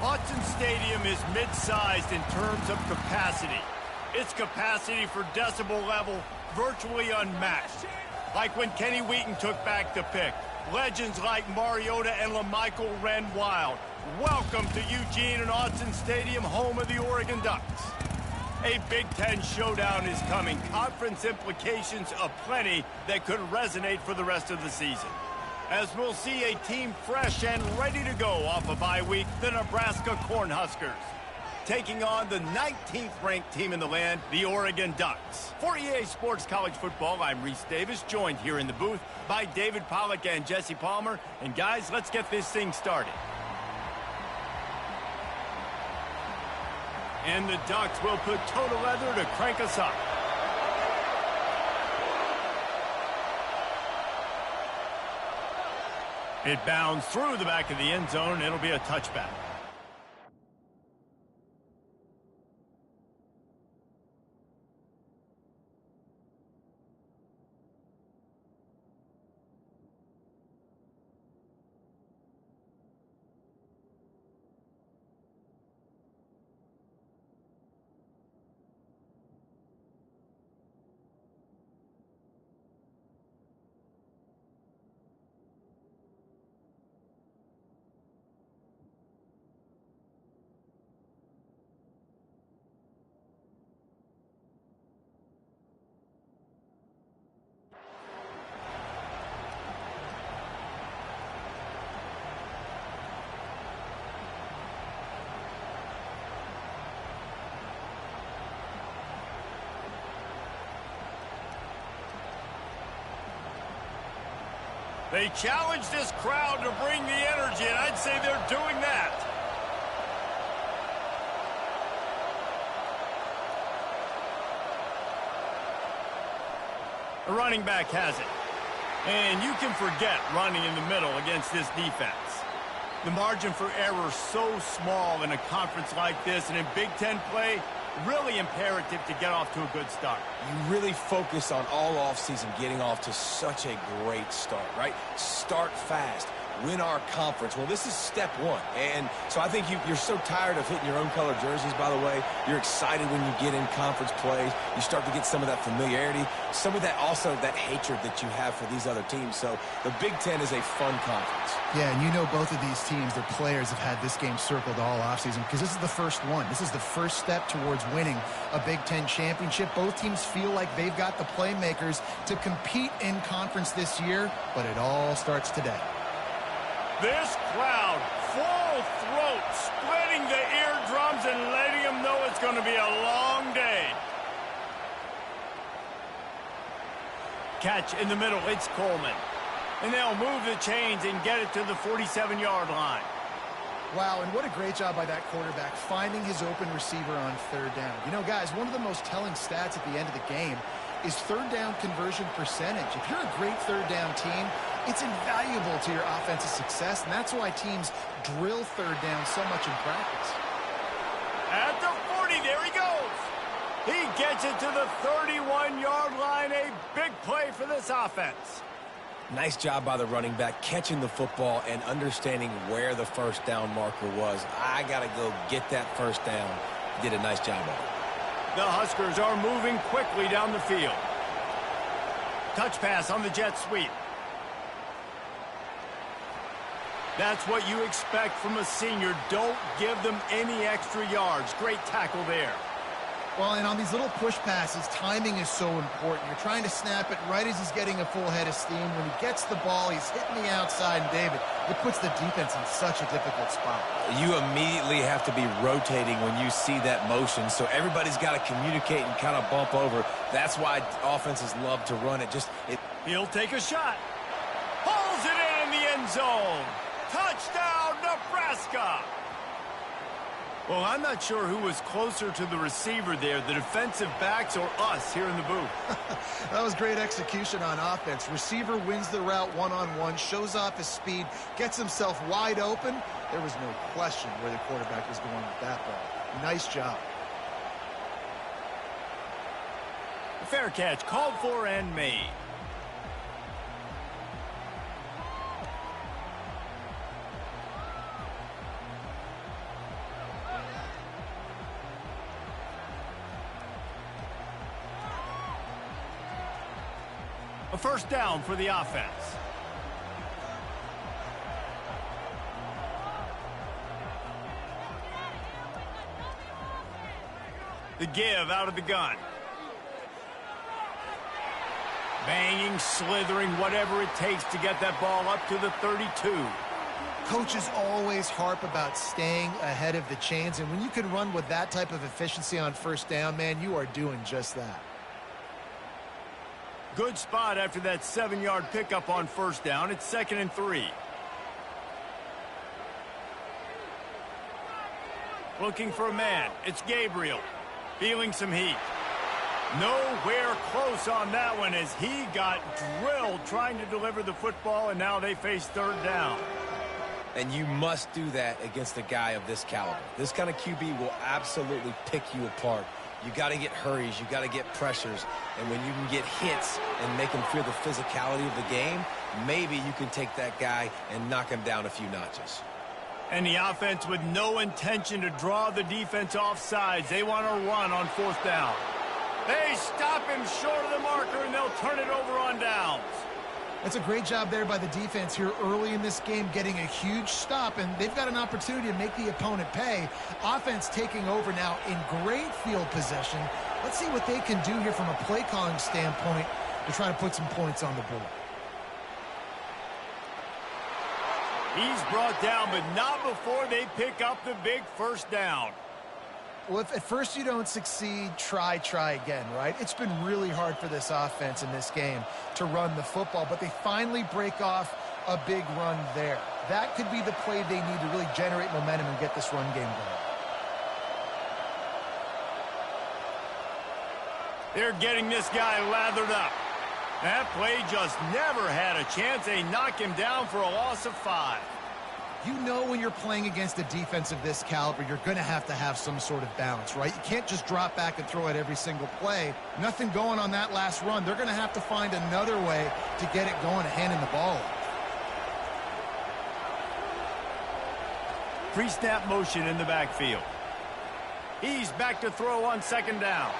Autzen Stadium is mid-sized in terms of capacity. Its capacity for decibel level virtually unmatched. Like when Kenny Wheaton took back the pick. Legends like Mariota and LaMichael ran wild. Welcome to Eugene and Autzen Stadium, home of the Oregon Ducks. A Big Ten showdown is coming. Conference implications aplenty that could resonate for the rest of the season. As we'll see a team fresh and ready to go off a bye week, the Nebraska Cornhuskers, taking on the 19th ranked team in the land, the Oregon Ducks. For EA Sports College Football, I'm Reese Davis, joined here in the booth by David Pollack and Jesse Palmer. And guys, let's get this thing started. And the Ducks will put toe to leather to crank us up. It bounds through the back of the end zone. It'll be a touchback. They challenge this crowd to bring the energy, and I'd say they're doing that. The running back has it. And you can forget running in the middle against this defense. The margin for error so small in a conference like this, and in Big Ten play, really imperative to get off to a good start. You really focus on all offseason getting off to such a great start, right? Start fast. Win our conference. Well, this is step one. And so I think you're so tired of hitting your own color jerseys, by the way. You're excited when you get in conference plays. You start to get some of that familiarity, some of that also that hatred that you have for these other teams. So the Big Ten is a fun conference. Yeah, and you know both of these teams, their players have had this game circled all offseason because this is the first one. This is the first step towards winning a Big Ten championship. Both teams feel like they've got the playmakers to compete in conference this year, but it all starts today. This crowd, full throat, splitting the eardrums and letting them know it's going to be a long day. Catch in the middle, it's Coleman. And they'll move the chains and get it to the 47-yard line. Wow, and what a great job by that quarterback finding his open receiver on third down. You know, guys, one of the most telling stats at the end of the game is third down conversion percentage. If you're a great third down team, it's invaluable to your offensive success, and that's why teams drill third down so much in practice. At the 40, there he goes. He gets it to the 31-yard line. A big play for this offense. Nice job by the running back, catching the football and understanding where the first down marker was. I got to go get that first down. He did a nice job of it. The Huskers are moving quickly down the field. Touch pass on the jet sweep. That's what you expect from a senior. Don't give them any extra yards. Great tackle there. Well, and on these little push passes, timing is so important. You're trying to snap it right as he's getting a full head of steam. When he gets the ball, he's hitting the outside, and David, it puts the defense in such a difficult spot. You immediately have to be rotating when you see that motion, so everybody's got to communicate and kind of bump over. That's why offenses love to run it. He'll take a shot. Pulls it in the end zone. Touchdown, Nebraska! Well, I'm not sure who was closer to the receiver there, the defensive backs or us here in the booth. That was great execution on offense. Receiver wins the route one-on-one, shows off his speed, gets himself wide open. There was no question where the quarterback was going with that ball. Nice job. Fair catch, called for and made. A first down for the offense. The give out of the gun. Banging, slithering, whatever it takes to get that ball up to the 32. Coaches always harp about staying ahead of the chains, and when you can run with that type of efficiency on first down, man, you are doing just that. Good spot after that 7-yard pickup on first down. It's 2nd and 3. Looking for a man. It's Gabriel. Feeling some heat. Nowhere close on that one as he got drilled trying to deliver the football, and now they face third down. And you must do that against a guy of this caliber. This kind of QB will absolutely pick you apart. You got to get hurries. You got to get pressures. And when you can get hits and make him feel the physicality of the game, maybe you can take that guy and knock him down a few notches. And the offense with no intention to draw the defense off sides. They want to run on fourth down. They stop him short of the marker, and they'll turn it over on downs. That's a great job there by the defense here early in this game, getting a huge stop, and they've got an opportunity to make the opponent pay. Offense taking over now in great field possession. Let's see what they can do here from a play calling standpoint to try to put some points on the board. He's brought down, but not before they pick up the big first down. Well, if at first you don't succeed, try again, right? It's been really hard for this offense in this game to run the football, but they finally break off a big run there. That could be the play they need to really generate momentum and get this run game going. They're getting this guy lathered up. That play just never had a chance. They knock him down for a loss of 5. You know when you're playing against a defense of this caliber, you're going to have some sort of balance, right? You can't just drop back and throw it every single play. Nothing going on that last run. They're going to have to find another way to get it going and handing the ball off. Pre-snap motion in the backfield. He's back to throw on second down.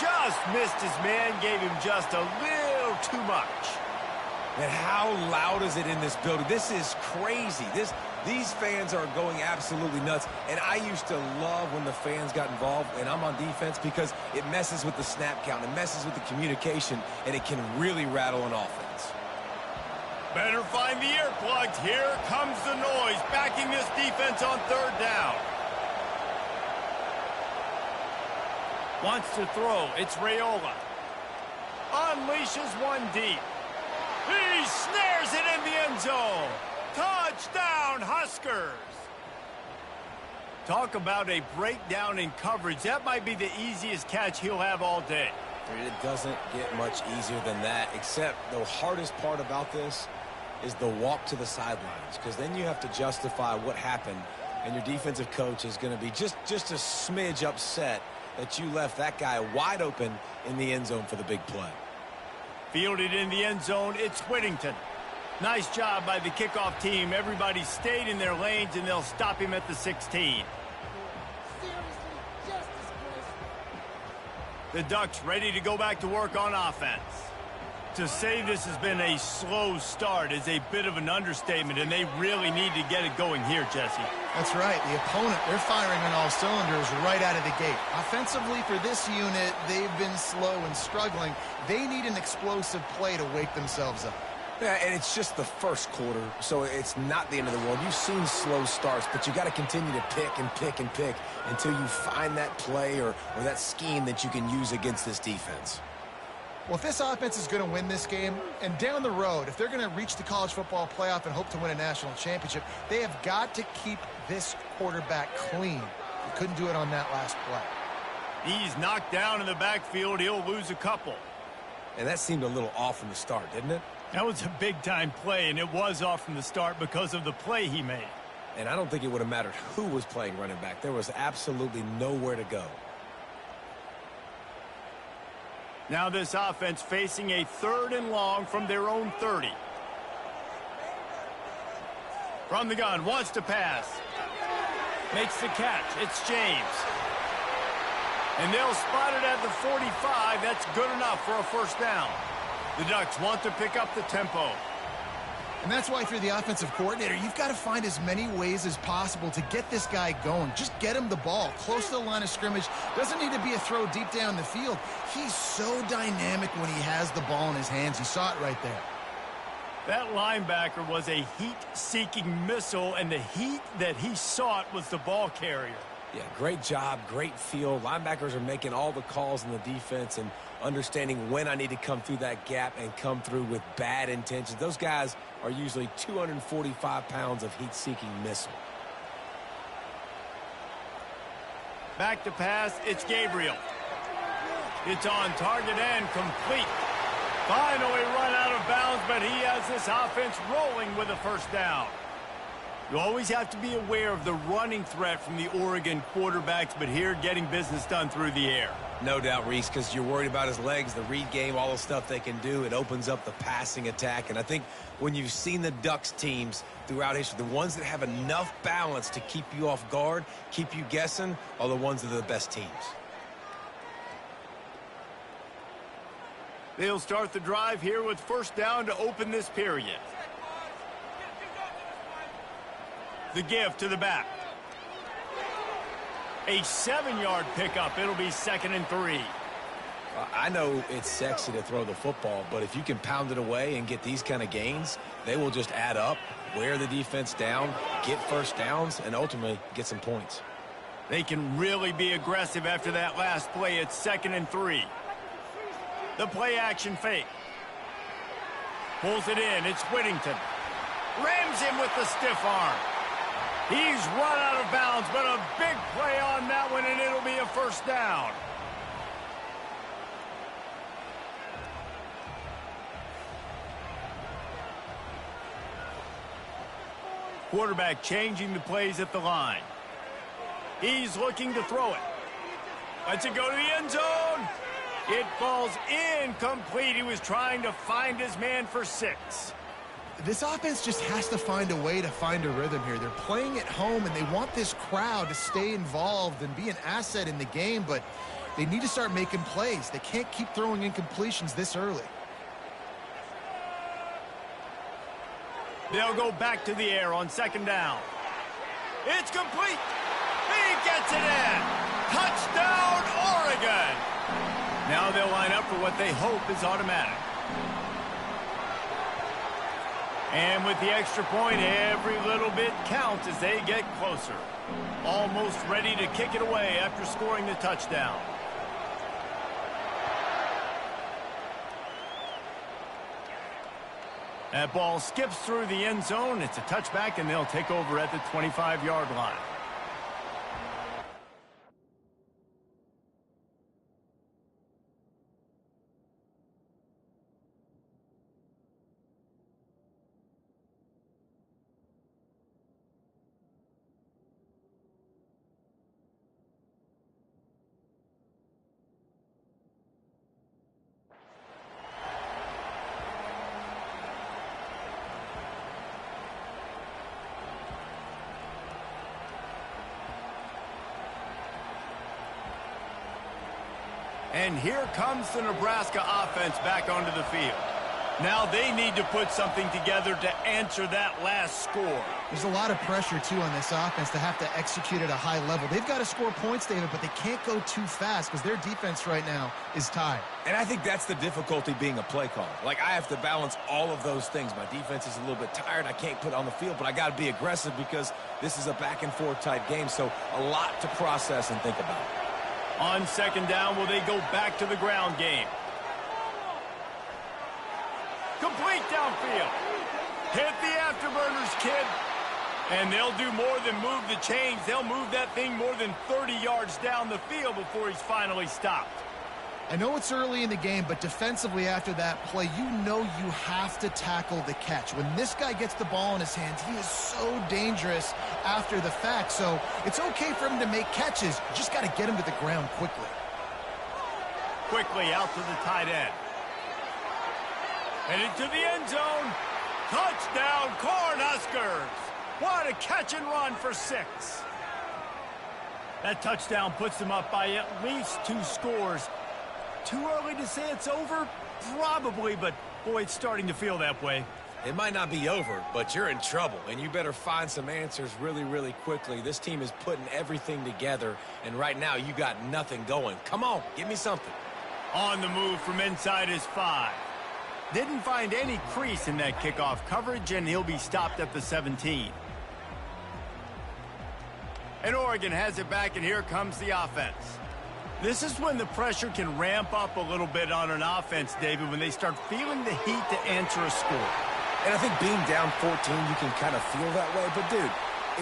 Just missed his man, gave him just a little too much. And how loud is it in this building? This is crazy. These fans are going absolutely nuts. And I used to love when the fans got involved, and I'm on defense, because it messes with the snap count. It messes with the communication, and it can really rattle an offense. Better find the earplugs. Here comes the noise, backing this defense on third down. Wants to throw. It's Raiola. Unleashes one deep. He snares it in the end zone. Touchdown, Huskers. Talk about a breakdown in coverage. That might be the easiest catch he'll have all day. It doesn't get much easier than that, except the hardest part about this is the walk to the sidelines, because then you have to justify what happened, and your defensive coach is going to be just a smidge upset that you left that guy wide open in the end zone for the big play. Fielded in the end zone, it's Whittington. Nice job by the kickoff team. Everybody stayed in their lanes, and they'll stop him at the 16. The Ducks ready to go back to work on offense. To say this has been a slow start is a bit of an understatement, and they really need to get it going here, Jesse. That's right. The opponent, they're firing on all cylinders right out of the gate. Offensively for this unit, they've been slow and struggling. They need an explosive play to wake themselves up. Yeah, and it's just the first quarter, so it's not the end of the world. You've seen slow starts, but you got to continue to pick and pick and pick until you find that play or that scheme that you can use against this defense. Well, if this offense is going to win this game, and down the road, if they're going to reach the college football playoff and hope to win a national championship, they have got to keep this quarterback clean. They couldn't do it on that last play. He's knocked down in the backfield. He'll lose a couple. And that seemed a little off from the start, didn't it? That was a big-time play, and it was off from the start because of the play he made. And I don't think it would have mattered who was playing running back. There was absolutely nowhere to go. Now this offense facing a 3rd and long from their own 30. From the gun, wants to pass. Makes the catch. It's James. And they'll spot it at the 45. That's good enough for a first down. The Ducks want to pick up the tempo. And that's why if you're the offensive coordinator, you've got to find as many ways as possible to get this guy going. Just get him the ball close to the line of scrimmage. Doesn't need to be a throw deep down the field. He's so dynamic when he has the ball in his hands. You saw it right there. That linebacker was a heat-seeking missile, and the heat that he sought was the ball carrier. Yeah, great job, great feel. Linebackers are making all the calls in the defense and understanding when I need to come through that gap and come through with bad intentions. Those guys are usually 245 pounds of heat-seeking missile. Back to pass, it's Gabriel. It's on target and complete. Finally run out of bounds, but he has this offense rolling with a first down. You always have to be aware of the running threat from the Oregon quarterbacks, but here getting business done through the air. No doubt, Reese, because you're worried about his legs, the read game, all the stuff they can do. It opens up the passing attack. And I think when you've seen the Ducks teams throughout history, the ones that have enough balance to keep you off guard, keep you guessing, are the ones that are the best teams. They'll start the drive here with first down to open this period. The give to the back. A 7-yard pickup. It'll be 2nd and 3. I know it's sexy to throw the football, but if you can pound it away and get these kind of gains, they will just add up, wear the defense down, get first downs, and ultimately get some points. They can really be aggressive after that last play. It's 2nd and 3. The play action fake. Pulls it in. It's Whittington. Rams him with the stiff arm. He's run out of bounds, but a big play on that one, and it'll be a first down. Quarterback changing the plays at the line. He's looking to throw it. Lets it go to the end zone. It falls incomplete. He was trying to find his man for 6. This offense just has to find a way to find a rhythm here. They're playing at home, and they want this crowd to stay involved and be an asset in the game, but they need to start making plays. They can't keep throwing incompletions this early. They'll go back to the air on 2nd down. It's complete. He gets it in. Touchdown, Oregon. Now they'll line up for what they hope is automatic. And with the extra point, every little bit counts as they get closer. Almost ready to kick it away after scoring the touchdown. That ball skips through the end zone. It's a touchback, and they'll take over at the 25-yard line. And here comes the Nebraska offense back onto the field. Now they need to put something together to answer that last score. There's a lot of pressure, too, on this offense to have to execute at a high level. They've got to score points, David, but they can't go too fast because their defense right now is tired. And I think that's the difficulty being a play caller. Like, I have to balance all of those things. My defense is a little bit tired. I can't put it on the field, but I got to be aggressive because this is a back-and-forth type game, so a lot to process and think about. On 2nd down, will they go back to the ground game? Complete downfield. Hit the afterburners, kid. And they'll do more than move the chains. They'll move that thing more than 30 yards down the field before he's finally stopped. I know it's early in the game, but defensively after that play, you know you have to tackle the catch. When this guy gets the ball in his hands, he is so dangerous after the fact. So it's okay for him to make catches. You just got to get him to the ground quickly. Quickly out to the tight end. Headed to the end zone. Touchdown, Cornhuskers. What a catch and run for 6. That touchdown puts them up by at least 2 scores. too early to say it's over? Probably, but boy, it's starting to feel that way. It might not be over, but you're in trouble, and you better find some answers really, really quickly. This team is putting everything together, and right now you got nothing going. Come on, give me something. On the move from inside his 5. Didn't find any crease in that kickoff coverage, and he'll be stopped at the 17. And Oregon has it back, and here comes the offense. This is when the pressure can ramp up a little bit on an offense, David, when they start feeling the heat to answer a score. And I think being down 14, you can kind of feel that way. But, dude,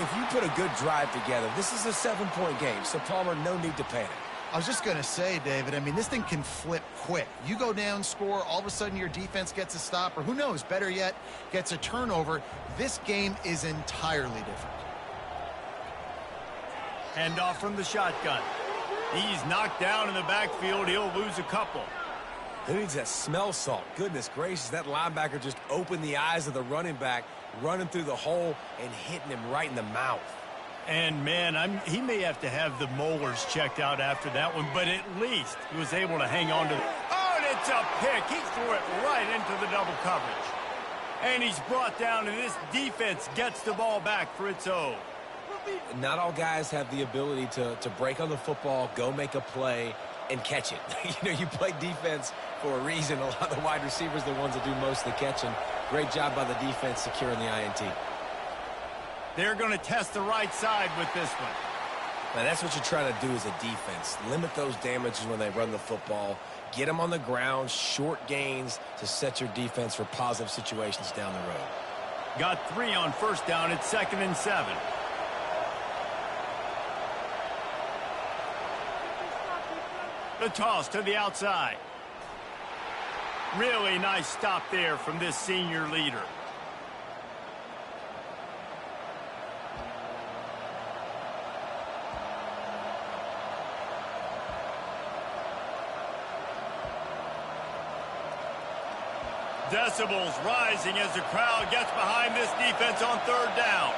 if you put a good drive together, this is a 7-point game. So, Palmer, no need to panic. I was just going to say, David, I mean, this thing can flip quick. You go down, score, all of a sudden your defense gets a stop, or who knows, better yet, gets a turnover. This game is entirely different. Handoff from the shotgun. He's knocked down in the backfield. He'll lose a couple. Who needs that smell salt? Goodness gracious, that linebacker just opened the eyes of the running back, running through the hole and hitting him right in the mouth. And, man, he may have to have the molars checked out after that one, but at least he was able to hang on to it. Oh, and it's a pick. He threw it right into the double coverage. And he's brought down, and this defense gets the ball back for its own. Not all guys have the ability to break on the football, go make a play, and catch it. You play defense for a reason. A lot of the wide receivers are the ones that do most of the catching. Great job by the defense securing the INT. They're going to test the right side with this one. Now, that's what you're trying to do as a defense. Limit those damages when they run the football. Get them on the ground, short gains to set your defense for positive situations down the road. Got 3 on first down. It's 2nd and 7. The toss to the outside. Really nice stop there from this senior leader. Decibels rising as the crowd gets behind this defense on 3rd down.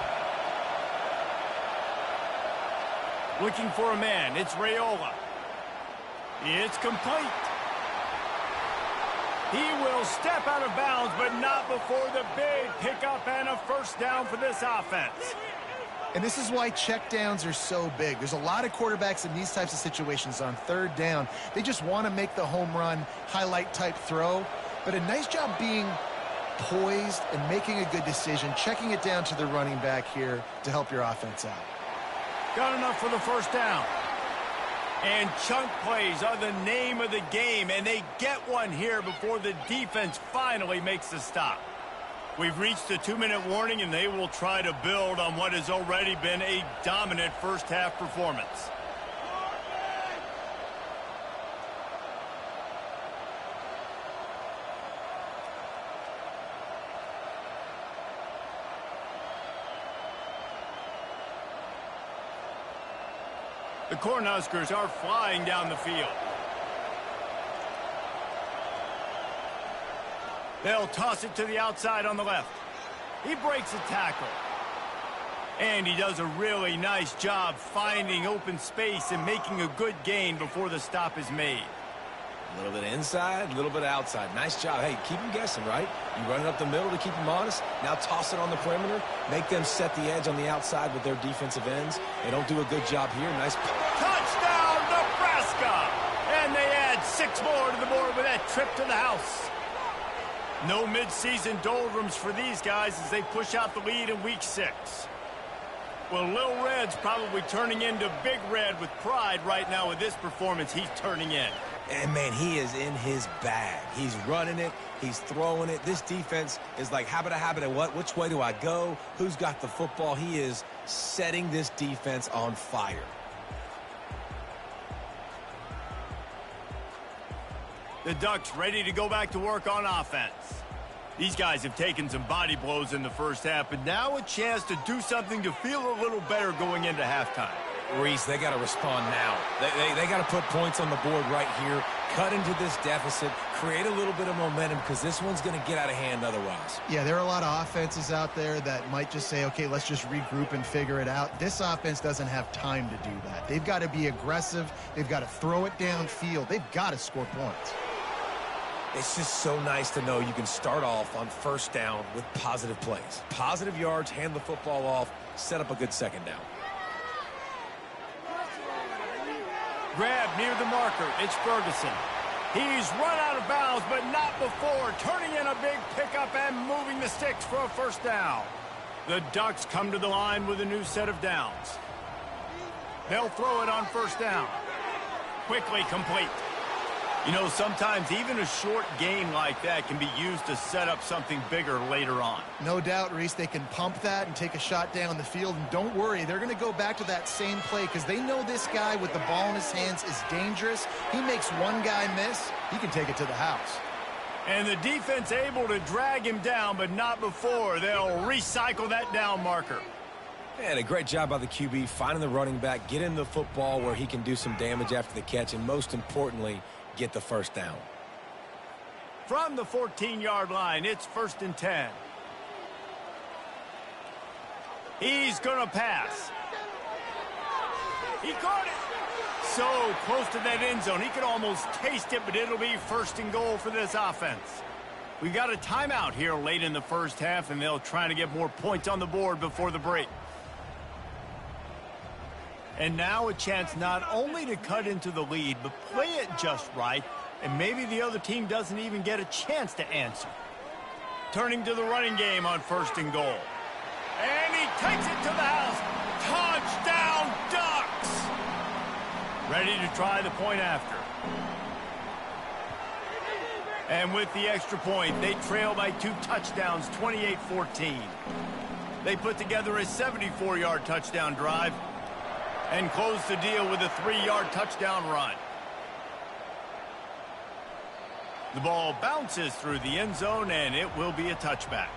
Looking for a man. It's Raiola. It's complete. He will step out of bounds, but not before the big pickup and a first down for this offense. And this is why checkdowns are so big. There's a lot of quarterbacks in these types of situations on 3rd down. They just want to make the home run, highlight-type throw. But a nice job being poised and making a good decision, checking it down to the running back here to help your offense out. Got enough for the first down. And chunk plays are the name of the game, and they get one here before the defense finally makes the stop. We've reached the 2-minute warning, and they will try to build on what has already been a dominant first-half performance. The Cornhuskers are flying down the field. They'll toss it to the outside on the left. He breaks a tackle. And he does a really nice job finding open space and making a good gain before the stop is made. A little bit inside, a little bit outside. Nice job. Hey, keep them guessing, right? You run it up the middle to keep them honest. Now toss it on the perimeter. Make them set the edge on the outside with their defensive ends. They don't do a good job here. Nice. Touchdown, Nebraska! And they add 6 more to the board with that trip to the house. No midseason doldrums for these guys as they push out the lead in week 6. Well, Lil Red's probably turning into Big Red with pride right now with this performance he's turning in. And, man, he is in his bag. He's running it. He's throwing it. This defense is like, habit, what? Which way do I go? Who's got the football? He is setting this defense on fire. The Ducks ready to go back to work on offense. These guys have taken some body blows in the first half, but now a chance to do something to feel a little better going into halftime. Reese, they got to respond now. They got to put points on the board right here. cut into this deficit, create a little bit of momentum, because this one's going to get out of hand otherwise. Yeah, there are a lot of offenses out there that might just say, okay, let's just regroup and figure it out. This offense doesn't have time to do that. They've got to be aggressive. They've got to throw it downfield. They've got to score points. It's just so nice to know you can start off on first down with positive plays. Positive yards, hand the football off, set up a good second down. Grab near the marker. It's Ferguson. He's run out of bounds, but not before. Turning in a big pickup and moving the sticks for a first down. The Ducks come to the line with a new set of downs. They'll throw it on first down. Quickly complete. You know, sometimes even a short game like that can be used to set up something bigger later on. No doubt, Reese, they can pump that and take a shot down the field. And don't worry, they're going to go back to that same play because they know this guy with the ball in his hands is dangerous. He makes one guy miss, he can take it to the house. And the defense able to drag him down, but not before. They'll recycle that down marker. And a great job by the QB finding the running back, getting the football where he can do some damage after the catch, and most importantly, get the first down. From the 14-yard line, it's 1st and 10. He's going to pass. He caught it. So close to that end zone. He could almost taste it, but it'll be 1st and goal for this offense. We got a timeout here late in the first half, and they'll try to get more points on the board before the break. And now a chance not only to cut into the lead, but play it just right, and maybe the other team doesn't even get a chance to answer. Turning to the running game on 1st and goal. And he takes it to the house. Touchdown, Ducks! Ready to try the point after. And with the extra point, they trail by 2 touchdowns, 28-14. They put together a 74-yard touchdown drive and close the deal with a 3-yard touchdown run. The ball bounces through the end zone, and it will be a touchback.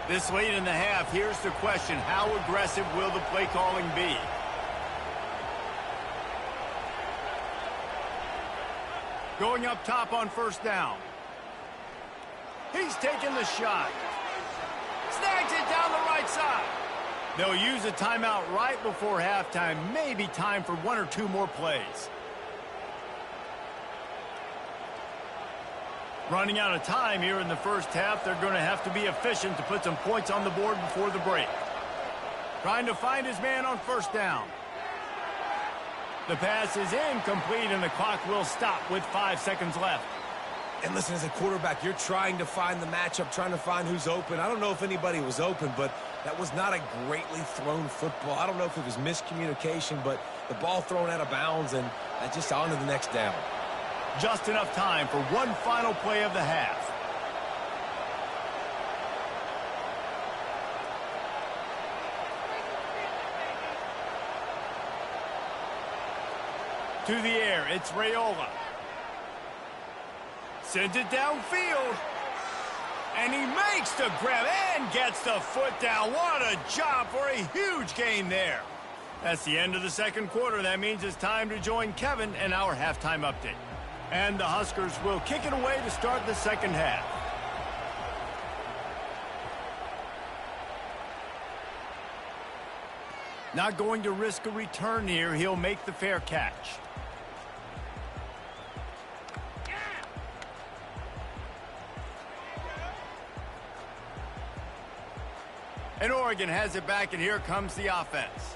This late in the half, here's the question: how aggressive will the play calling be? Going up top on 1st down. He's taking the shot. Snags it down the right side. They'll use a timeout right before halftime. Maybe time for 1 or 2 more plays. Running out of time here in the first half. They're going to have to be efficient to put some points on the board before the break. Trying to find his man on 1st down. The pass is incomplete, and the clock will stop with 5 seconds left. And listen, as a quarterback, you're trying to find the matchup, trying to find who's open. I don't know if anybody was open, but that was not a greatly thrown football. I don't know if it was miscommunication, but the ball thrown out of bounds, and just on to the next down. Just enough time for one final play of the half. To the air, it's Raiola. Sends it downfield. And he makes the grab and gets the foot down. What a job for a huge gain there. That's the end of the second quarter. That means it's time to join Kevin and our halftime update. And the Huskers will kick it away to start the second half. Not going to risk a return here. He'll make the fair catch. And Oregon has it back, and here comes the offense.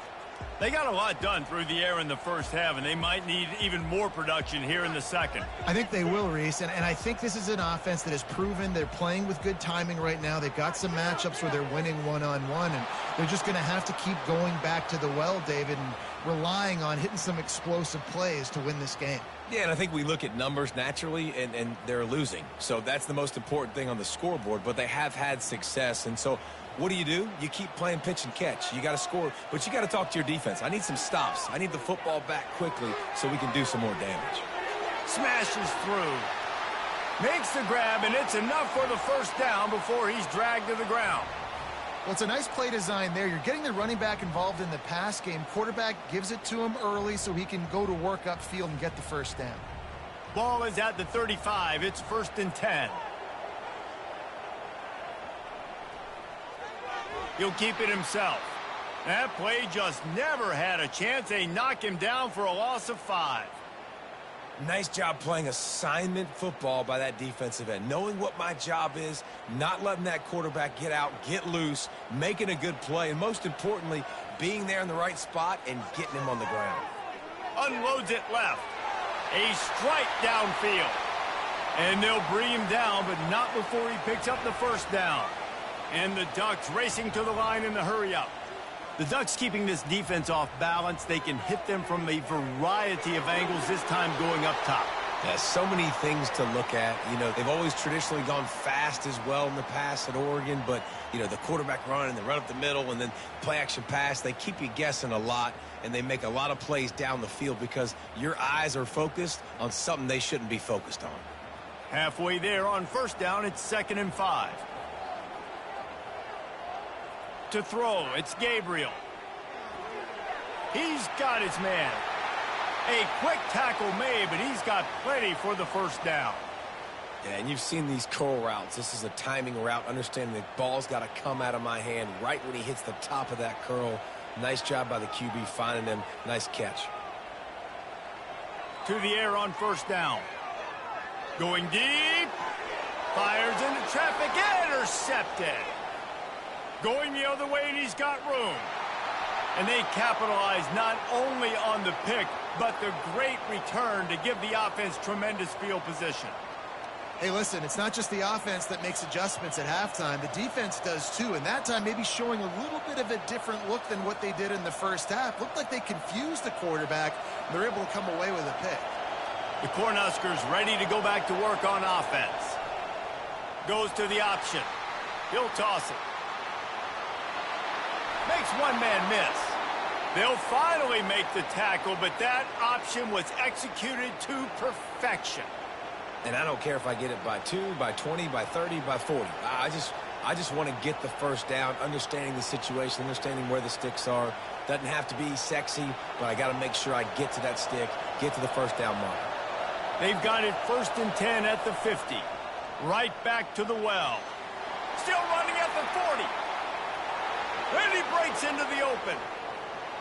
They got a lot done through the air in the first half, and they might need even more production here in the second. I think they will, Reese, and I think this is an offense that has proven they're playing with good timing right now. They've got some matchups where they're winning one-on-one, and they're just going to have to keep going back to the well, David, and relying on hitting some explosive plays to win this game. Yeah, and I think we look at numbers naturally, and they're losing. So that's the most important thing on the scoreboard, but they have had success, and so what do? You keep playing pitch and catch. You got to score, but you got to talk to your defense. I need some stops. I need the football back quickly so we can do some more damage. Smashes through. Makes the grab, and it's enough for the first down before he's dragged to the ground. Well, it's a nice play design there. You're getting the running back involved in the pass game. Quarterback gives it to him early so he can go to work upfield and get the first down. Ball is at the 35. It's 1st and 10. He'll keep it himself. That play just never had a chance. They knock him down for a loss of 5. Nice job playing assignment football by that defensive end. Knowing what my job is, not letting that quarterback get out, get loose, making a good play, and most importantly, being there in the right spot and getting him on the ground. Unloads it left. A strike downfield. And they'll bring him down, but not before he picks up the first down. And the Ducks racing to the line in the hurry-up. The Ducks keeping this defense off balance. They can hit them from a variety of angles, this time going up top. Yeah, so many things to look at. You know, they've always traditionally gone fast as well in the past at Oregon, but, you know, the quarterback run and the run up the middle and then play-action pass, they keep you guessing a lot, and they make a lot of plays down the field because your eyes are focused on something they shouldn't be focused on. Halfway there on first down, it's 2nd and 5. To throw, it's Gabriel. He's got his man. A quick tackle made, but he's got plenty for the first down. Yeah, and you've seen these curl routes. This is a timing route, understanding the ball's got to come out of my hand right when he hits the top of that curl. Nice job by the QB finding him. Nice catch. To the air on first down. Going deep. Fires into traffic. Intercepted. Going the other way, and he's got room. And they capitalize not only on the pick, but the great return to give the offense tremendous field position. Hey, listen, it's not just the offense that makes adjustments at halftime. The defense does too, and that time maybe showing a little bit of a different look than what they did in the first half. Looked like they confused the quarterback, and they're able to come away with a pick. The Cornhuskers ready to go back to work on offense. Goes to the option. He'll toss it. Makes one man miss. They'll finally make the tackle, but that option was executed to perfection. And I don't care if I get it by 2, by 20, by 30, by 40. I just want to get the first down, understanding the situation, understanding where the sticks are. Doesn't have to be sexy, but I got to make sure I get to that stick, get to the first down mark. They've got it 1st and 10 at the 50. Right back to the well. Still running at the 40. And he breaks into the open.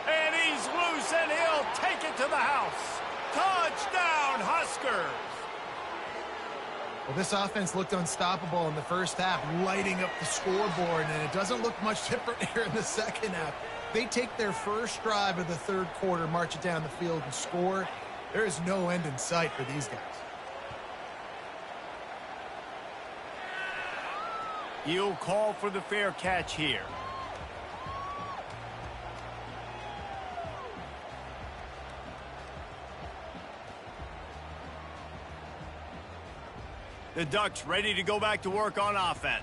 And he's loose, and he'll take it to the house. Touchdown, Huskers! Well, this offense looked unstoppable in the first half, lighting up the scoreboard, and it doesn't look much different here in the second half. They take their first drive of the third quarter, march it down the field, and score. There is no end in sight for these guys. He'll call for the fair catch here. The Ducks ready to go back to work on offense.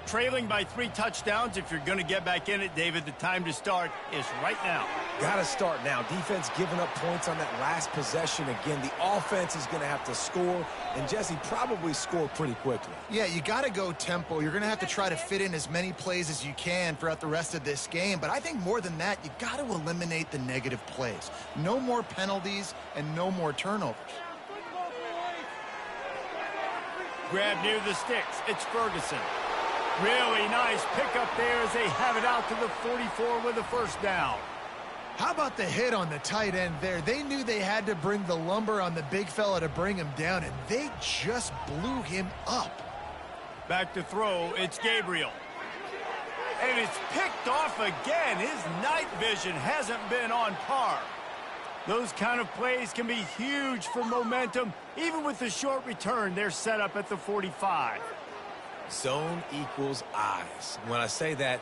Trailing by 3 touchdowns. If you're going to get back in it, David, the time to start is right now. Got to start now. Defense giving up points on that last possession. Again, the offense is going to have to score, and Jesse probably score pretty quickly. Yeah, you got to go tempo. You're going to have to try to fit in as many plays as you can throughout the rest of this game. But I think more than that, you got to eliminate the negative plays. No more penalties and no more turnovers. Grab near the sticks. It's Ferguson. Really nice pickup there as they have it out to the 44 with a first down. How about the hit on the tight end there? They knew they had to bring the lumber on the big fella to bring him down, and they just blew him up. Back to throw, it's Gabriel. And it's picked off again. His night vision hasn't been on par. Those kind of plays can be huge for momentum. Even with the short return, they're set up at the 45. Zone equals eyes. When I say that,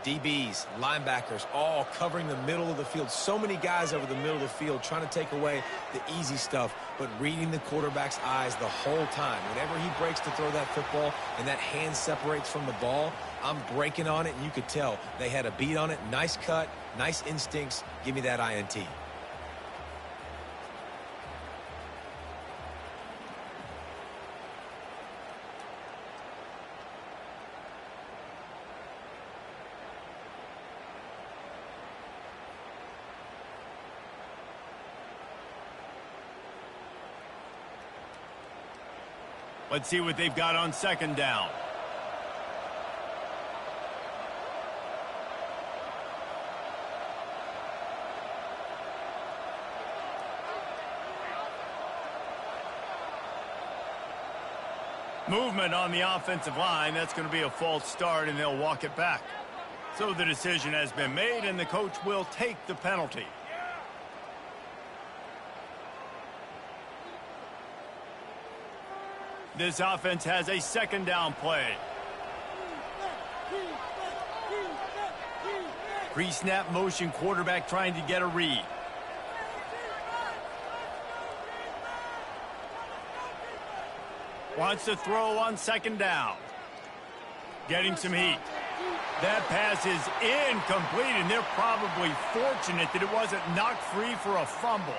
DBs, linebackers, all covering the middle of the field. So many guys over the middle of the field trying to take away the easy stuff, but reading the quarterback's eyes the whole time. Whenever he breaks to throw that football and that hand separates from the ball, I'm breaking on it, and you could tell they had a beat on it. Nice cut, nice instincts. Give me that INT. Let's see what they've got on second down. Movement on the offensive line. That's going to be a false start, and they'll walk it back. So the decision has been made, and the coach will take the penalty. This offense has a second down play. Pre-snap motion, quarterback trying to get a read. Wants to throw on second down. Getting some heat. That pass is incomplete, and they're probably fortunate that it wasn't knocked free for a fumble.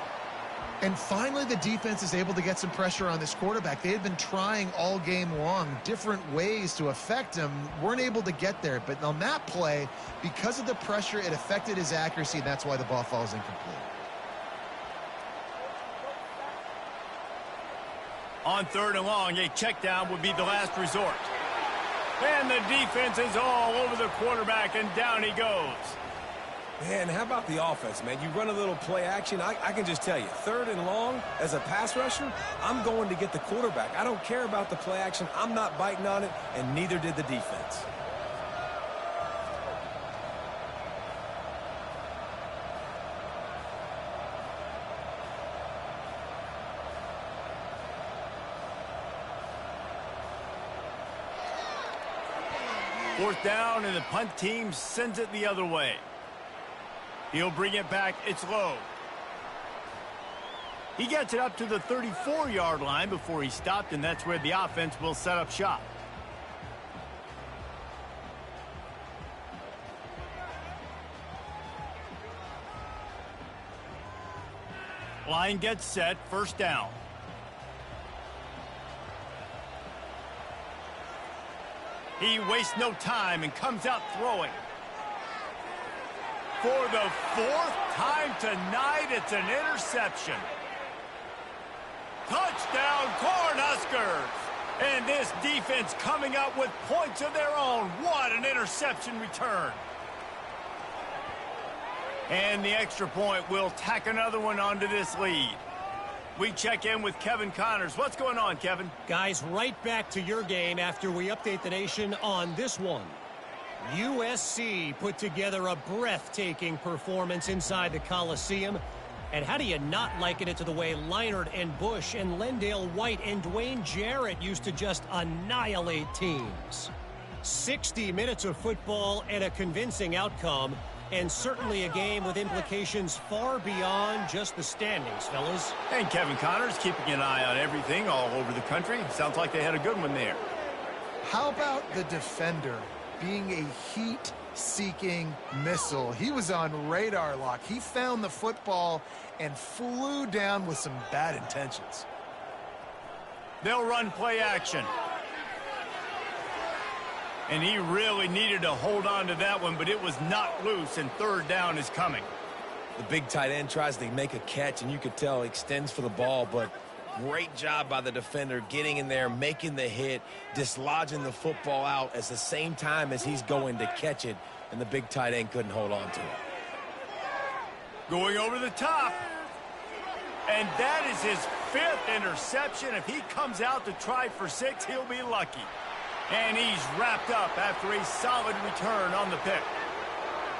And finally, the defense is able to get some pressure on this quarterback. They had been trying all game long, different ways to affect him, weren't able to get there. But on that play, because of the pressure, it affected his accuracy, and that's why the ball falls incomplete. On third and long, a check down would be the last resort. And the defense is all over the quarterback, and down he goes. Man, how about the offense, man? You run a little play action. I can just tell you, third and long, as a pass rusher, I'm going to get the quarterback. I don't care about the play action. I'm not biting on it, and neither did the defense. Fourth down, and the punt team sends it the other way. He'll bring it back. It's low. He gets it up to the 34-yard line before he stopped, and that's where the offense will set up shop. Line gets set. First down. He wastes no time and comes out throwing. For the fourth time tonight, it's an interception. Touchdown, Cornhuskers! And this defense coming up with points of their own. What an interception return. And the extra point will tack another one onto this lead. We check in with Kevin Connors. What's going on, Kevin? Guys, right back to your game after we update the nation on this one. USC put together a breathtaking performance inside the Coliseum. And how do you not liken it to the way Leinart and Bush and Lendale White and Dwayne Jarrett used to just annihilate teams? 60 minutes of football and a convincing outcome, and certainly a game with implications far beyond just the standings, fellas. And Kevin Connors keeping an eye on everything all over the country. Sounds like they had a good one there. How about the defender being a heat-seeking missile? He was on radar lock. He found the football and flew down with some bad intentions. They'll run play action. And he really needed to hold on to that one, but it was not loose, and third down is coming. The big tight end tries to make a catch, and you could tell he extends for the ball, but great job by the defender getting in there, making the hit, dislodging the football out at the same time as he's going to catch it, and the big tight end couldn't hold on to it. Going over the top. And that is his fifth interception. If he comes out to try for 6, he'll be lucky. And he's wrapped up after a solid return on the pick.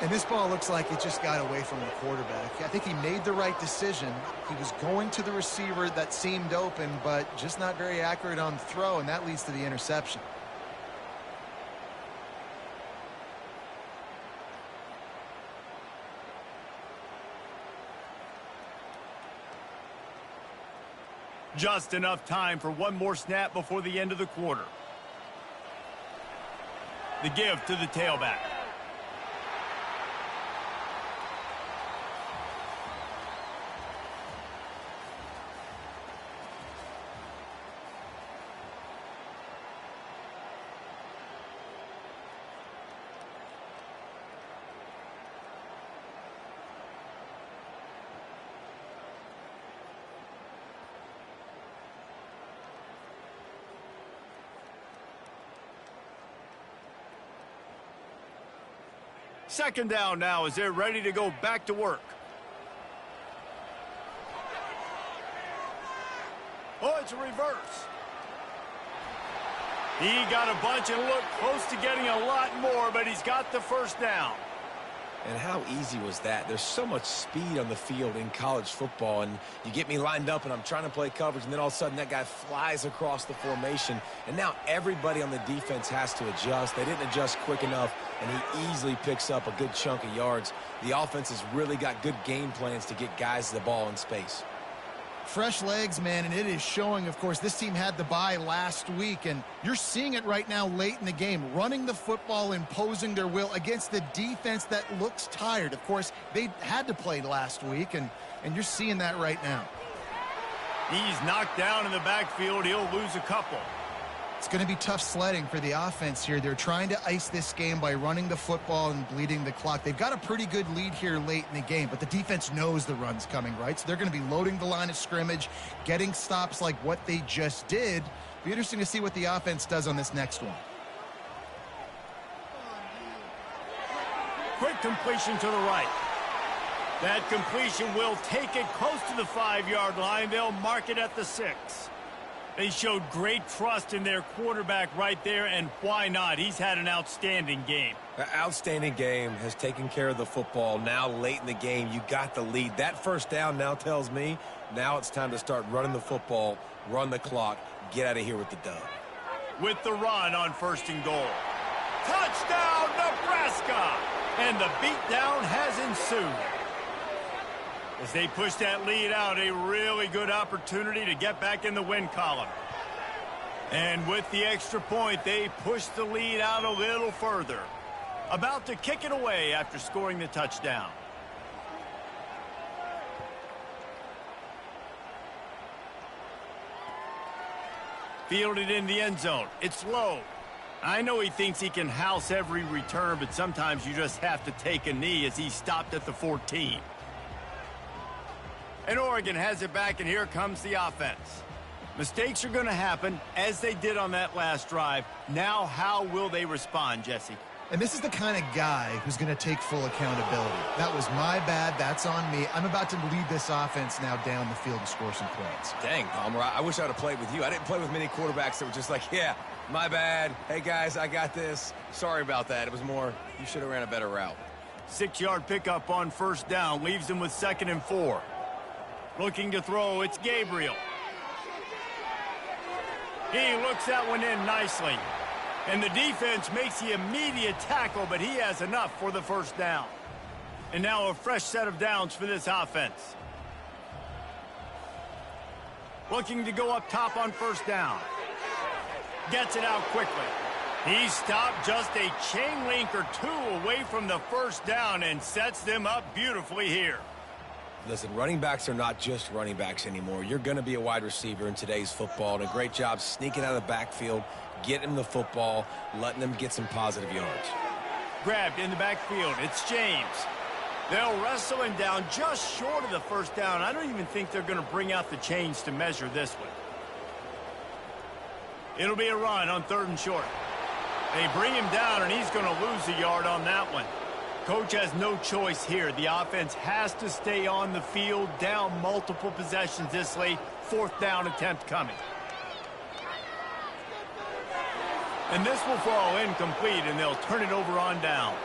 And this ball looks like it just got away from the quarterback. I think he made the right decision. He was going to the receiver that seemed open, but just not very accurate on the throw, and that leads to the interception. Just enough time for one more snap before the end of the quarter. The give to the tailback. Second down now as they're ready to go back to work. Oh, it's a reverse. He got a bunch and looked close to getting a lot more, but he's got the first down. And how easy was that? There's so much speed on the field in college football, and you get me lined up and I'm trying to play coverage, and then all of a sudden that guy flies across the formation, and now everybody on the defense has to adjust. They didn't adjust quick enough, and he easily picks up a good chunk of yards. The offense has really got good game plans to get guys the ball in space. Fresh legs, man, and it is showing. Of course, this team had the bye last week, and you're seeing it right now late in the game, running the football, imposing their will against the defense that looks tired. Of course, they had to play last week, and you're seeing that right now. He's knocked down in the backfield. He'll lose a couple. It's going to be tough sledding for the offense here. They're trying to ice this game by running the football and bleeding the clock. They've got a pretty good lead here late in the game, but the defense knows the run's coming, right? So they're going to be loading the line of scrimmage, getting stops like what they just did. Be interesting to see what the offense does on this next one. Quick completion to the right. That completion will take it close to the 5-yard line. They'll mark it at the 6. They showed great trust in their quarterback right there, and why not? He's had an outstanding game. An outstanding game, has taken care of the football. Now late in the game, you got the lead. That first down now tells me now it's time to start running the football, run the clock, get out of here with the dub. With the run on 1st and goal. Touchdown, Nebraska! And the beatdown has ensued. As they push that lead out, a really good opportunity to get back in the win column. And with the extra point, they push the lead out a little further. About to kick it away after scoring the touchdown. Fielded in the end zone. It's low. I know he thinks he can house every return, but sometimes you just have to take a knee as he stopped at the 14. And Oregon has it back, and here comes the offense. Mistakes are going to happen, as they did on that last drive. Now, how will they respond, Jesse? And this is the kind of guy who's going to take full accountability. That was my bad. That's on me. I'm about to lead this offense now down the field and score some points. Dang, Palmer, I wish I would have played with you. I didn't play with many quarterbacks that were just like, yeah, my bad. Hey, guys, I got this. Sorry about that. It was more, you should have ran a better route. 6-yard pickup on 1st down. Leaves them with 2nd and 4. Looking to throw, it's Gabriel. He looks that one in nicely. And the defense makes the immediate tackle, but he has enough for the 1st down. And now a fresh set of downs for this offense. Looking to go up top on 1st down. Gets it out quickly. He stopped just a chain link or two away from the 1st down and sets them up beautifully here. Listen, running backs are not just running backs anymore. You're going to be a wide receiver in today's football, and a great job sneaking out of the backfield, getting them the football, letting them get some positive yards. Grabbed in the backfield. It's James. They'll wrestle him down just short of the 1st down. I don't even think they're going to bring out the chains to measure this one. It'll be a run on 3rd and short. They bring him down, and he's going to lose a yard on that one. Coach has no choice here. The offense has to stay on the field, down multiple possessions this late. 4th down attempt coming. And this will fall incomplete, and they'll turn it over on downs.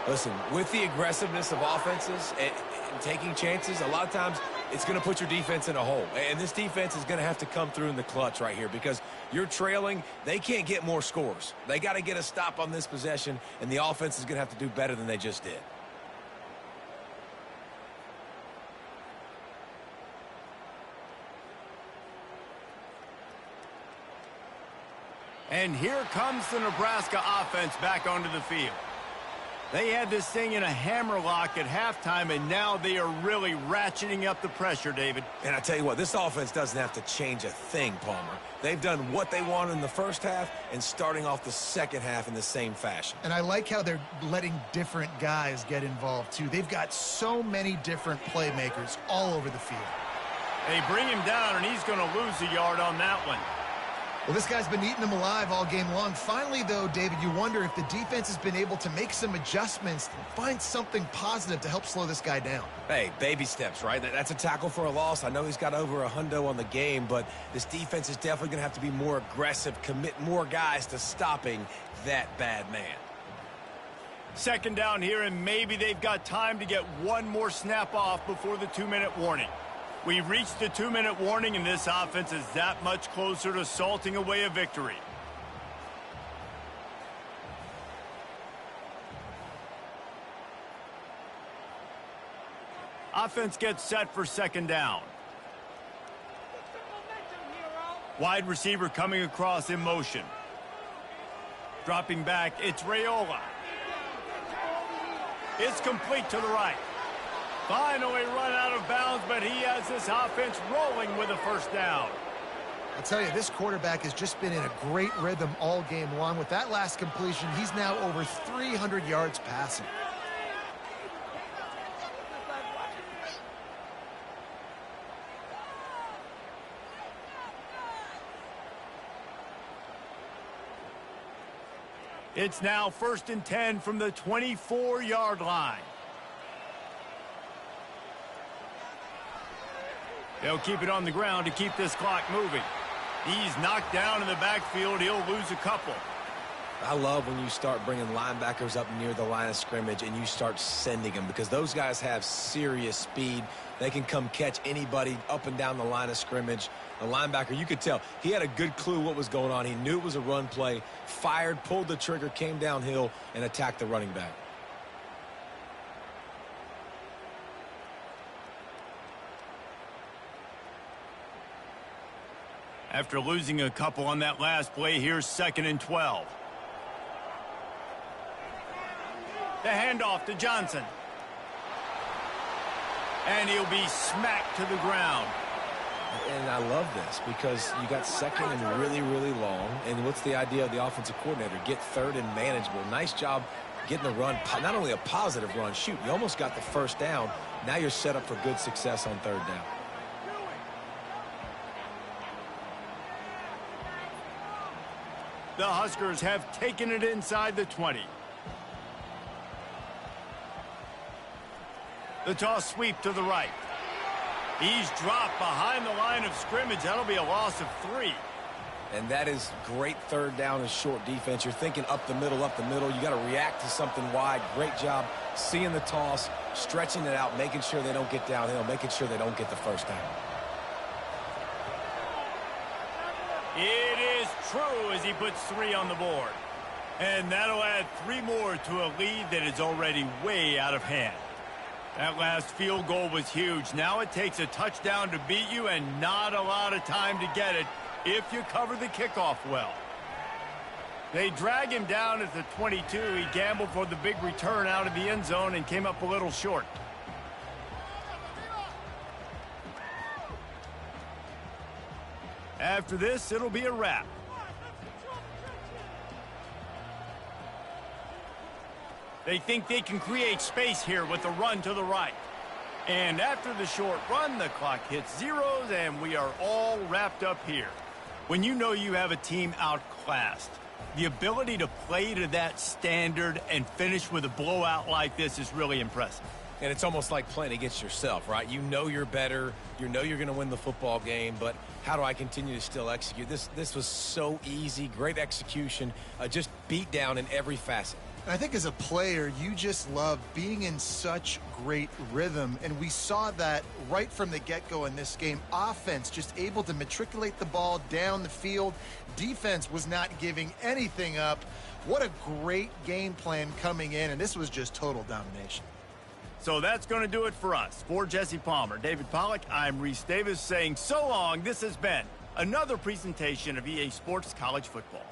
Listen, with the aggressiveness of offenses and taking chances, a lot of times it's going to put your defense in a hole. And this defense is going to have to come through in the clutch right here because you're trailing. They can't get more scores. They got to get a stop on this possession, and the offense is going to have to do better than they just did. And here comes the Nebraska offense back onto the field. They had this thing in a hammerlock at halftime, and now they are really ratcheting up the pressure, David. And I tell you what, this offense doesn't have to change a thing, Palmer. They've done what they wanted in the 1st half and starting off the 2nd half in the same fashion. And I like how they're letting different guys get involved, too. They've got so many different playmakers all over the field. They bring him down, and he's going to lose a yard on that one. Well, this guy's been eating them alive all game long. Finally, though, David, you wonder if the defense has been able to make some adjustments, find something positive to help slow this guy down. Hey, baby steps, right? That's a tackle for a loss. I know he's got over a hundo on the game, but this defense is definitely going to have to be more aggressive, commit more guys to stopping that bad man. Second down here, and maybe they've got time to get one more snap off before the 2-minute warning. We've reached the 2-minute warning, and this offense is that much closer to salting away a victory. Offense gets set for second down. Wide receiver coming across in motion. Dropping back, it's Raiola. It's complete to the right. Finally run out of bounds, but he has this offense rolling with a first down. I'll tell you, this quarterback has just been in a great rhythm all game long. With that last completion, he's now over 300 yards passing. It's now 1st and 10 from the 24-yard line. They'll keep it on the ground to keep this clock moving. He's knocked down in the backfield. He'll lose a couple. I love when you start bringing linebackers up near the line of scrimmage and you start sending them, because those guys have serious speed. They can come catch anybody up and down the line of scrimmage. The linebacker, you could tell, he had a good clue what was going on. He knew it was a run play, fired, pulled the trigger, came downhill, and attacked the running back. After losing a couple on that last play, here's 2nd and 12. The handoff to Johnson. And he'll be smacked to the ground. And I love this because you got second and really, really long. And what's the idea of the offensive coordinator? Get third and manageable. Nice job getting the run. Not only a positive run, shoot, you almost got the first down. Now you're set up for good success on third down. The Huskers have taken it inside the 20. The toss sweep to the right. He's dropped behind the line of scrimmage. That'll be a loss of 3. And that is great third down and short defense. You're thinking up the middle, up the middle. You got to react to something wide. Great job seeing the toss, stretching it out, making sure they don't get downhill, making sure they don't get the first down. It is true as he puts 3 on the board. And that'll add 3 more to a lead that is already way out of hand. That last field goal was huge. Now it takes a touchdown to beat you and not a lot of time to get it if you cover the kickoff well. They drag him down at the 22. He gambled for the big return out of the end zone and came up a little short. After this, it'll be a wrap. They think they can create space here with a run to the right. And after the short run, the clock hits zeros, and we are all wrapped up here. When you know you have a team outclassed, the ability to play to that standard and finish with a blowout like this is really impressive. And it's almost like playing against yourself, right? You know you're better. You know you're going to win the football game, but how do I continue to still execute? This was so easy, great execution, just beat down in every facet. I think as a player, you just love being in such great rhythm, and we saw that right from the get-go in this game. Offense just able to matriculate the ball down the field. Defense was not giving anything up. What a great game plan coming in, and this was just total domination. So that's going to do it for us. For Jesse Palmer, David Pollack, I'm Reese Davis saying so long. This has been another presentation of EA Sports College Football.